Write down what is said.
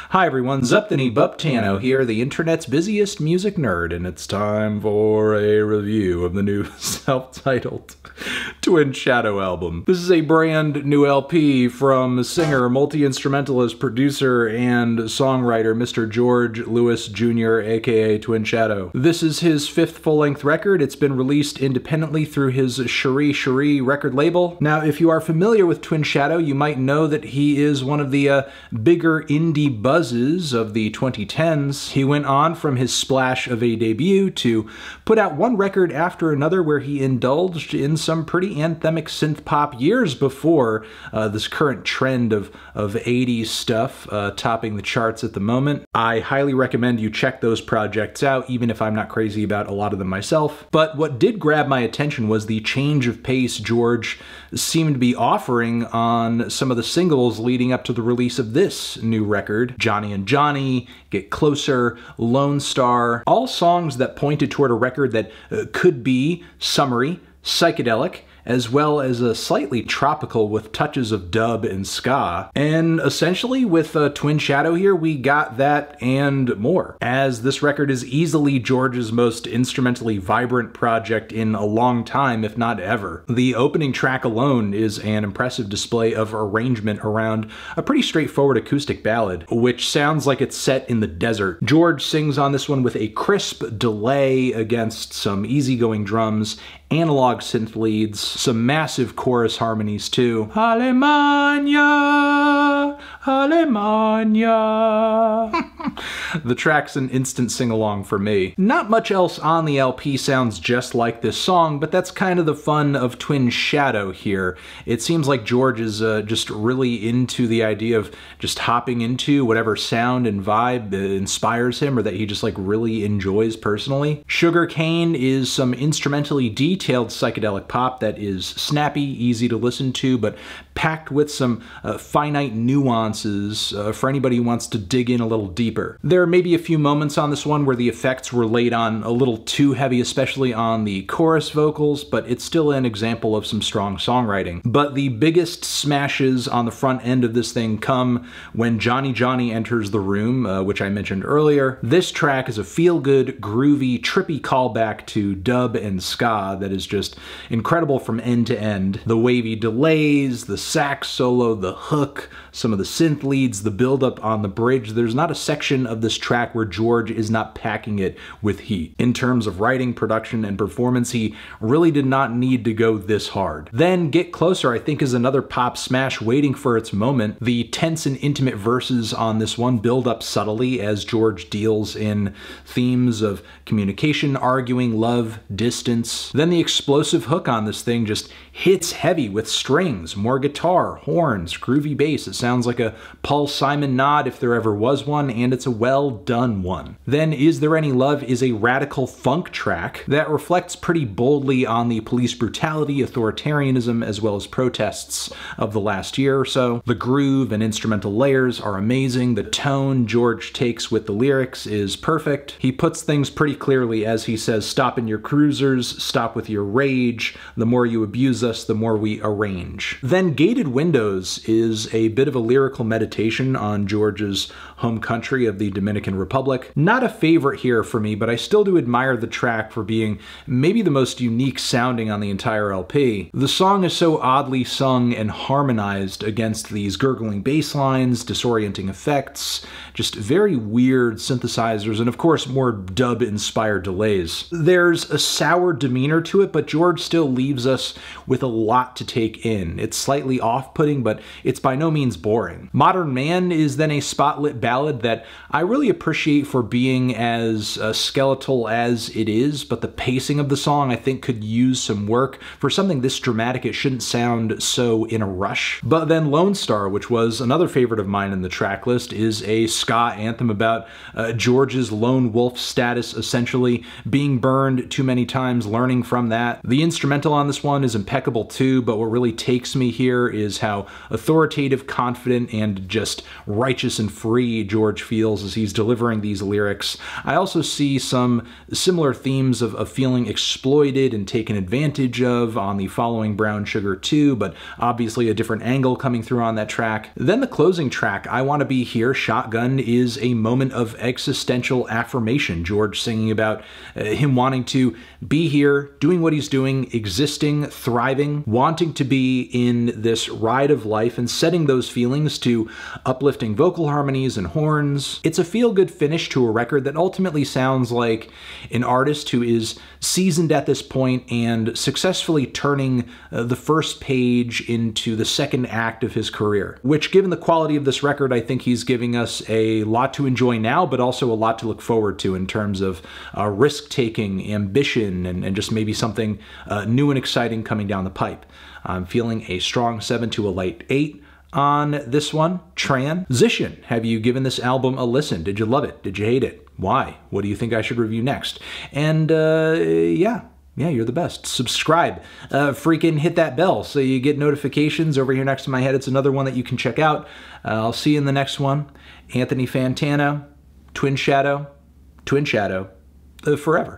Hi everyone, Zuptany Buptano here, the internet's busiest music nerd, and it's time for a review of the new self-titled Twin Shadow album. This is a brand new LP from singer, multi-instrumentalist, producer, and songwriter Mr. George Lewis Jr., aka Twin Shadow. This is his fifth full-length record. It's been released independently through his CHEREE record label. Now, if you are familiar with Twin Shadow, you might know that he is one of the bigger indie buzzes of the 2010s. He went on from his splash of a debut to put out one record after another where he indulged in some pretty anthemic synth-pop years before this current trend of 80s stuff topping the charts at the moment. I highly recommend you check those projects out, even if I'm not crazy about a lot of them myself. But what did grab my attention was the change of pace George seemed to be offering on some of the singles leading up to the release of this new record. Johnnie and Johnnie, Get Closer, Lone Star, all songs that pointed toward a record that could be summery, psychedelic, as well as a slightly tropical with touches of dub and ska. And essentially with Twin Shadow here, we got that and more, as this record is easily George's most instrumentally vibrant project in a long time, if not ever. The opening track alone is an impressive display of arrangement around a pretty straightforward acoustic ballad, which sounds like it's set in the desert. George sings on this one with a crisp delay against some easygoing drums, analog synth leads, some massive chorus harmonies too. ALEMANIA, ALEMANIA. The track's an instant sing-along for me. Not much else on the LP sounds just like this song, but that's kind of the fun of Twin Shadow here. It seems like George is just really into the idea of just hopping into whatever sound and vibe inspires him or that he just like really enjoys personally. Sugarcane is some instrumentally detailed psychedelic pop that is snappy, easy to listen to, but packed with some finite nuances for anybody who wants to dig in a little deeper. There may be a few moments on this one where the effects were laid on a little too heavy, especially on the chorus vocals, but it's still an example of some strong songwriting. But the biggest smashes on the front end of this thing come when Johnnie enters the room, which I mentioned earlier. This track is a feel-good, groovy, trippy callback to dub and ska that is just incredible from end to end. The wavy delays, the sax solo, the hook, some of the synth leads, the build-up on the bridge. There's not a section of this track where George is not packing it with heat. In terms of writing, production, and performance, he really did not need to go this hard. Then Get Closer, I think, is another pop smash waiting for its moment. The tense and intimate verses on this one build up subtly as George deals in themes of communication, arguing, love, distance. Then the explosive hook on this thing just hits heavy with strings, more guitar, horns, groovy bass. It sounds like a Paul Simon nod if there ever was one, and it's a well-done one. Then Is There Any Love is a radical funk track that reflects pretty boldly on the police brutality, authoritarianism, as well as protests of the last year or so. The groove and instrumental layers are amazing. The tone George takes with the lyrics is perfect. He puts things pretty clearly as he says, "Stop in your cruisers, stop with your rage. The more you abuse us, the more we arrange." Then Gated Windows is a bit of a lyrical meditation on George's home country of the Dominican Republic. Not a favorite here for me, but I still do admire the track for being maybe the most unique sounding on the entire LP. The song is so oddly sung and harmonized against these gurgling bass lines, disorienting effects, just very weird synthesizers, and of course more dub-inspired delays. There's a sour demeanor to it, but George still leaves us with a lot to take in. It's slightly off-putting, but it's by no means boring. Modern Man is then a spotlit ballad that I really appreciate for being as skeletal as it is, but the pacing of the song I think could use some work. For something this dramatic, it shouldn't sound so in a rush. But then Lone Star, which was another favorite of mine in the track list, is a ska anthem about George's lone wolf status, essentially being burned too many times, learning from that. The instrumental on this one is impeccable too, but what really takes me here is how authoritative, confident, and just righteous and free George feels as he's he's delivering these lyrics. I also see some similar themes of feeling exploited and taken advantage of on the following Brown Sugar 2, but obviously a different angle coming through on that track. Then the closing track, I Want to Be Here, Shotgun, is a moment of existential affirmation. George singing about him wanting to be here, doing what he's doing, existing, thriving, wanting to be in this ride of life, and setting those feelings to uplifting vocal harmonies and horns. It's a feel-good finish to a record that ultimately sounds like an artist who is seasoned at this point and successfully turning the first page into the second act of his career, which, given the quality of this record, I think he's giving us a lot to enjoy now, but also a lot to look forward to in terms of risk-taking, ambition, and just maybe something new and exciting coming down the pipe. I'm feeling a strong 7 to a light 8 on this one. Transition. Have you given this album a listen? Did you love it? Did you hate it? Why? What do you think I should review next? And yeah, you're the best. Subscribe. Freaking hit that bell so you get notifications. Over here next to my head, it's another one that you can check out. I'll see you in the next one. Anthony Fantano, Twin Shadow, forever.